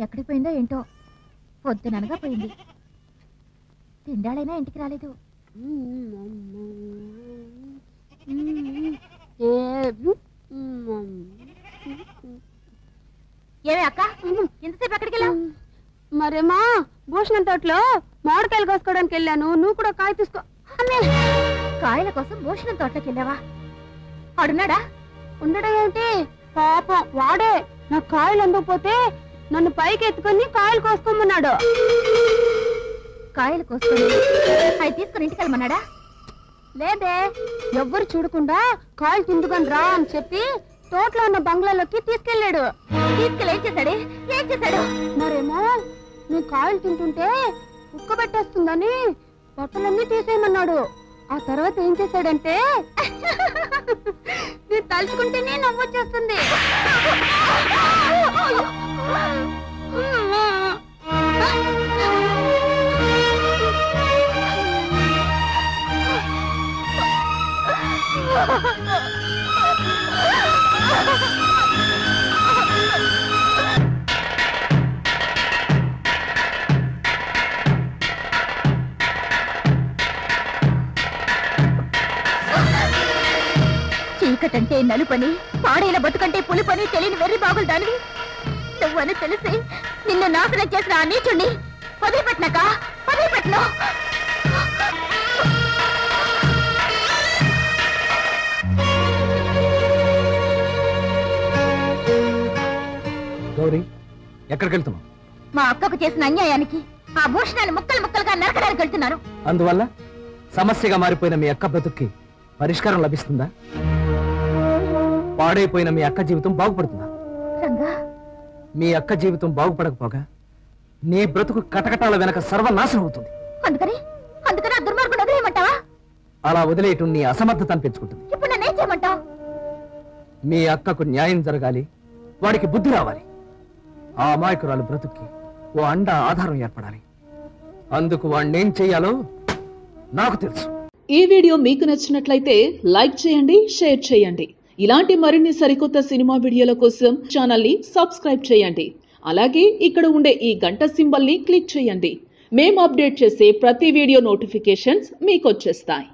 ఎక్కడికి పోయిందో ఏంటో, పొద్దుననగా పోయింది. తిండాలైనా ఇంటికి రాలేదు. ఏమే అక్క, ఇంతసేపు ఎక్కడికి వెళ్ళావు? మరేమా భూషణం తోటలో మామిడికాయలు కోసుకోవడానికి వెళ్ళాను. నువ్వు కూడా కాయ తీసుకో. కాయల కోసం భూషణం తోటలోకి వెళ్ళావా? ఆడున్నాడా? ఉండడం ఏంటి, పాపం వాడే నా కాయలు అందకపోతే నన్ను పైకి ఎత్తుకొని కాయలు కోసుకోమన్నాడు. కాయలు కోసుకొని అవి తీసుకుని ఇంటికి వెళ్ళమన్నాడా? లేదే, ఎవ్వరు చూడకుండా కాయలు తిందుకొని రా అని చెప్పి తోటలో ఉన్న బంగ్లాలోకి తీసుకెళ్లాడు. తీసుకెళ్ళి ఏం చేశాడు? మరేమో నీ కాయలు తింటుంటే ఉక్క పెట్టేస్తుందని బట్టలన్నీ తీసేయమన్నాడు. ఆ తర్వాత ఏం చేశాడంటే నేను తలుచుకుంటేనే నవ్వొచ్చేస్తుంది. చీకటంటే నలుపని, పాడైన బతుకంటే పులుపని తెలియని వెర్రి బాగులు దానివి. నువ్వని తెలిసి నిన్ను నాశనం చేసిన ఆ నీచుణ్ణి వదిలిపెట్టినాక వదిలిపెట్టను. గౌరీ, ఎక్కడికి వెళ్తున్నావు? మా అక్కకు చేసిన అన్యాయానికి ఆ భూషణాన్ని ముక్కలు ముక్కలుగా నరకడానికి వెళ్తున్నాను. అందువల్ల సమస్యగా మారిపోయిన మీ అక్క బ్రతుక్కి పరిష్కారం లభిస్తుందా? పాడైపోయిన మీ అక్క జీవితం బాగుపడుతుందా? రంగా, మీ అక్క జీవితం బాగుపడకపోగా నీ బ్రతుకు కటకటాల వెనక సర్వనాశనం అవుతుంది. అందుకని ఆ దుర్మార్గుడు వదిలేయమంటావా? అలా వదిలేయటం నీ అసమర్థత అనిపించుకుంటుంది. ఇప్పుడు నన్నేం చేయమంటావు? మీ అక్కకు న్యాయం జరగాలి, వాడికి బుద్ధి రావాలి. ఆ అమాయకురాలు బ్రతుక్కి ఓ అండ ఆధారం ఏర్పడాలి. అందుకు వాణ్ణేం చెయ్యాలో నాకు తెలుసు. ఈ వీడియో మీకు నచ్చినట్లయితే లైక్ చేయండి, షేర్ చేయండి. ఇలాంటి మరిన్ని సరికొత్త సినిమా వీడియోల కోసం ఛానల్ ని సబ్స్క్రైబ్ చేయండి. అలాగే ఇక్కడ ఉండే ఈ గంట సింబల్ ని క్లిక్ చేయండి. మేము అప్డేట్ చేసే ప్రతి వీడియో నోటిఫికేషన్స్ మీకు వచ్చేస్తాయి.